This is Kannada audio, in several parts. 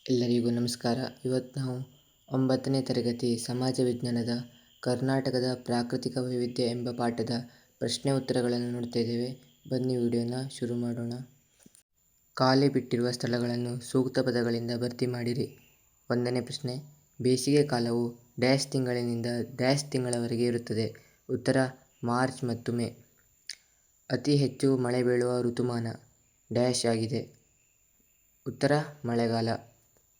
ಎಲ್ಲರಿಗೂ ನಮಸ್ಕಾರ. ಇವತ್ತು ನಾವು 9ನೇ ತರಗತಿ ಸಮಾಜ ವಿಜ್ಞಾನದ ಕರ್ನಾಟಕದ ಪ್ರಾಕೃತಿಕ ವೈವಿಧ್ಯ ಎಂಬ ಪಾಠದ ಪ್ರಶ್ನೆ ಉತ್ತರಗಳನ್ನು ನೋಡ್ತಾ ಇದ್ದೇವೆ. ಬನ್ನಿ ವಿಡಿಯೋನ ಶುರು ಮಾಡೋಣ. ಖಾಲಿ ಬಿಟ್ಟಿರುವ ಸ್ಥಳಗಳನ್ನು ಸೂಕ್ತ ಪದಗಳಿಂದ ಭರ್ತಿ ಮಾಡಿರಿ. 1ನೇ ಪ್ರಶ್ನೆ, ಬೇಸಿಗೆ ಕಾಲವು ಡ್ಯಾಶ್ ತಿಂಗಳಿನಿಂದ ಡ್ಯಾಶ್ ತಿಂಗಳವರೆಗೆ ಇರುತ್ತದೆ. ಉತ್ತರ ಮಾರ್ಚ್ ಮತ್ತು ಮೇ. ಅತಿ ಹೆಚ್ಚು ಮಳೆ ಬೀಳುವ ಋತುಮಾನ ಡ್ಯಾಶ್ ಆಗಿದೆ. ಉತ್ತರ ಮಳೆಗಾಲ.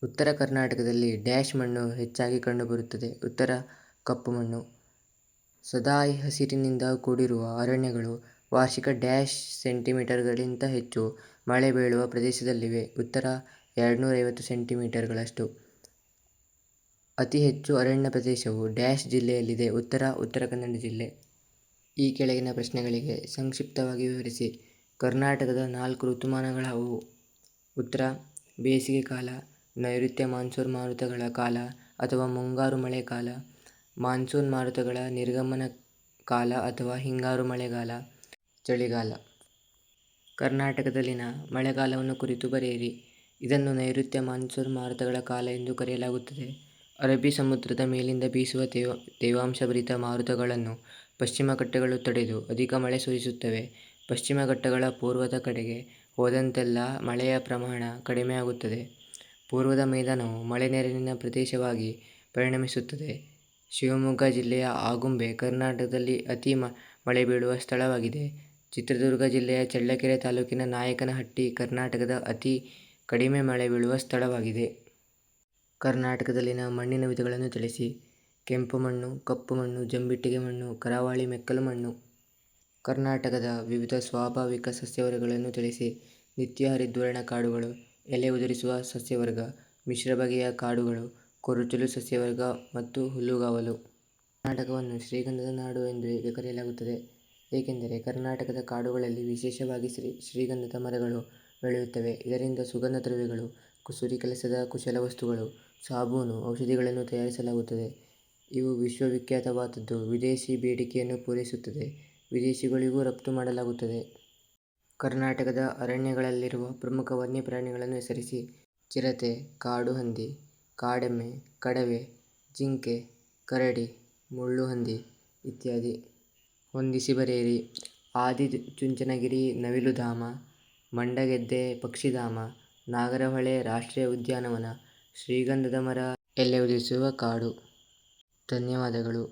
ಉತ್ತರ ಕರ್ನಾಟಕದಲ್ಲಿ ಡ್ಯಾಶ್ ಮಣ್ಣು ಹೆಚ್ಚಾಗಿ ಕಂಡುಬರುತ್ತದೆ. ಉತ್ತರ ಕಪ್ಪು ಮಣ್ಣು. ಸದಾ ಹಸಿರಿನಿಂದ ಕೂಡಿರುವ ಅರಣ್ಯಗಳು ವಾರ್ಷಿಕ ಡ್ಯಾಶ್ ಸೆಂಟಿಮೀಟರ್ಗಳಿಗಿಂತ ಹೆಚ್ಚು ಮಳೆ ಬೀಳುವ ಪ್ರದೇಶದಲ್ಲಿವೆ. ಉತ್ತರ 250 ಸೆಂಟಿಮೀಟರ್ಗಳಷ್ಟು. ಅತಿ ಹೆಚ್ಚು ಅರಣ್ಯ ಪ್ರದೇಶವು ಡ್ಯಾಶ್ ಜಿಲ್ಲೆಯಲ್ಲಿದೆ. ಉತ್ತರ ಉತ್ತರ ಕನ್ನಡ ಜಿಲ್ಲೆ. ಈ ಕೆಳಗಿನ ಪ್ರಶ್ನೆಗಳಿಗೆ ಸಂಕ್ಷಿಪ್ತವಾಗಿ ವಿವರಿಸಿ. ಕರ್ನಾಟಕದ 4 ಋತುಮಾನಗಳಾವುವು? ಉತ್ತರ ಬೇಸಿಗೆ ಕಾಲ, ನೈಋತ್ಯ ಮಾನ್ಸೂನ್ ಮಾರುತಗಳ ಕಾಲ ಅಥವಾ ಮುಂಗಾರು ಮಳೆಕಾಲ, ಮಾನ್ಸೂನ್ ಮಾರುತಗಳ ನಿರ್ಗಮನ ಕಾಲ ಅಥವಾ ಹಿಂಗಾರು ಮಳೆಗಾಲ, ಚಳಿಗಾಲ. ಕರ್ನಾಟಕದಲ್ಲಿನ ಮಳೆಗಾಲವನ್ನು ಕುರಿತು ಬರೆಯಿರಿ. ಇದನ್ನು ನೈಋತ್ಯ ಮಾನ್ಸೂನ್ ಮಾರುತಗಳ ಕಾಲ ಎಂದು ಕರೆಯಲಾಗುತ್ತದೆ. ಅರಬ್ಬಿ ಸಮುದ್ರದ ಮೇಲಿಂದ ಬೀಸುವ ತೇವಾಂಶಭರಿತ ಮಾರುತಗಳನ್ನು ಪಶ್ಚಿಮ ಘಟ್ಟಗಳು ತಡೆದು ಅಧಿಕ ಮಳೆ ಸುರಿಸುತ್ತವೆ. ಪಶ್ಚಿಮ ಘಟ್ಟಗಳ ಪೂರ್ವದ ಕಡೆಗೆ ಹೋದಂತೆಲ್ಲ ಮಳೆಯ ಪ್ರಮಾಣ ಕಡಿಮೆಯಾಗುತ್ತದೆ. ಪೂರ್ವದ ಮೈದಾನವು ಮಳೆನೀರಿನ ಪ್ರದೇಶವಾಗಿ ಪರಿಣಮಿಸುತ್ತದೆ. ಶಿವಮೊಗ್ಗ ಜಿಲ್ಲೆಯ ಆಗುಂಬೆ ಕರ್ನಾಟಕದಲ್ಲಿ ಅತಿ ಮಳೆ ಬೀಳುವ ಸ್ಥಳವಾಗಿದೆ. ಚಿತ್ರದುರ್ಗ ಜಿಲ್ಲೆಯ ಚಳ್ಳಕೆರೆ ತಾಲೂಕಿನ ನಾಯಕನಹಟ್ಟಿ ಕರ್ನಾಟಕದ ಅತಿ ಕಡಿಮೆ ಮಳೆ ಬೀಳುವ ಸ್ಥಳವಾಗಿದೆ. ಕರ್ನಾಟಕದಲ್ಲಿನ ಮಣ್ಣಿನ ವಿಧಗಳನ್ನು ತಿಳಿಸಿ. ಕೆಂಪು ಮಣ್ಣು, ಕಪ್ಪು ಮಣ್ಣು, ಜಂಬಿಟ್ಟಿಗೆ ಮಣ್ಣು, ಕರಾವಳಿ ಮೆಕ್ಕಲು ಮಣ್ಣು. ಕರ್ನಾಟಕದ ವಿವಿಧ ಸ್ವಾಭಾವಿಕ ಸಸ್ಯವರ್ಗಗಳನ್ನು ತಿಳಿಸಿ. ನಿತ್ಯ ಹರಿದ್ವರ್ಣ ಕಾಡುಗಳು, ಎಲೆ ಉದುರಿಸುವ ಸಸ್ಯವರ್ಗ, ಮಿಶ್ರ ಬಗೆಯ ಕಾಡುಗಳು, ಕೊರುಚಲು ಸಸ್ಯವರ್ಗ ಮತ್ತು ಹುಲ್ಲುಗಾವಲು. ಕರ್ನಾಟಕವನ್ನು ಶ್ರೀಗಂಧದ ನಾಡು ಎಂದು ಏಕೆ ಕರೆಯಲಾಗುತ್ತದೆ? ಏಕೆಂದರೆ ಕರ್ನಾಟಕದ ಕಾಡುಗಳಲ್ಲಿ ವಿಶೇಷವಾಗಿ ಶ್ರೀಗಂಧದ ಮರಗಳು ಬೆಳೆಯುತ್ತವೆ. ಇದರಿಂದ ಸುಗಂಧ ದ್ರವ್ಯಗಳು, ಕುಸುರಿ ಕೆಲಸದ ಕುಶಲವಸ್ತುಗಳು, ಸಾಬೂನು, ಔಷಧಿಗಳನ್ನು ತಯಾರಿಸಲಾಗುತ್ತದೆ. ಇವು ವಿಶ್ವವಿಖ್ಯಾತವಾದದ್ದು ವಿದೇಶಿ ಬೇಡಿಕೆಯನ್ನು ಪೂರೈಸುತ್ತದೆ. ವಿದೇಶಗಳಿಗೂ ರಫ್ತು ಮಾಡಲಾಗುತ್ತದೆ. ಕರ್ನಾಟಕದ ಅರಣ್ಯಗಳಲ್ಲಿರುವ ಪ್ರಮುಖ ವನ್ಯಪ್ರಾಣಿಗಳನ್ನು ಹೆಸರಿಸಿ. ಚಿರತೆ, ಕಾಡು ಹಂದಿ, ಕಾಡೆಮ್ಮೆ, ಕಡವೆ, ಜಿಂಕೆ, ಕರಡಿ, ಮುಳ್ಳುಹಂದಿ ಇತ್ಯಾದಿ. ಹೊಂದಿಸಿ ಬರೆಯಿರಿ. ಆದಿಚುಂಚನಗಿರಿ ನವಿಲುಧಾಮ, ಮಂಡಗೆದ್ದೆ ಪಕ್ಷಿಧಾಮ, ನಾಗರಹೊಳೆ ರಾಷ್ಟ್ರೀಯ ಉದ್ಯಾನವನ, ಶ್ರೀಗಂಧದ ಮರ, ಎಲೆ ಉದುರಿಸುವ ಕಾಡು. ಧನ್ಯವಾದಗಳು.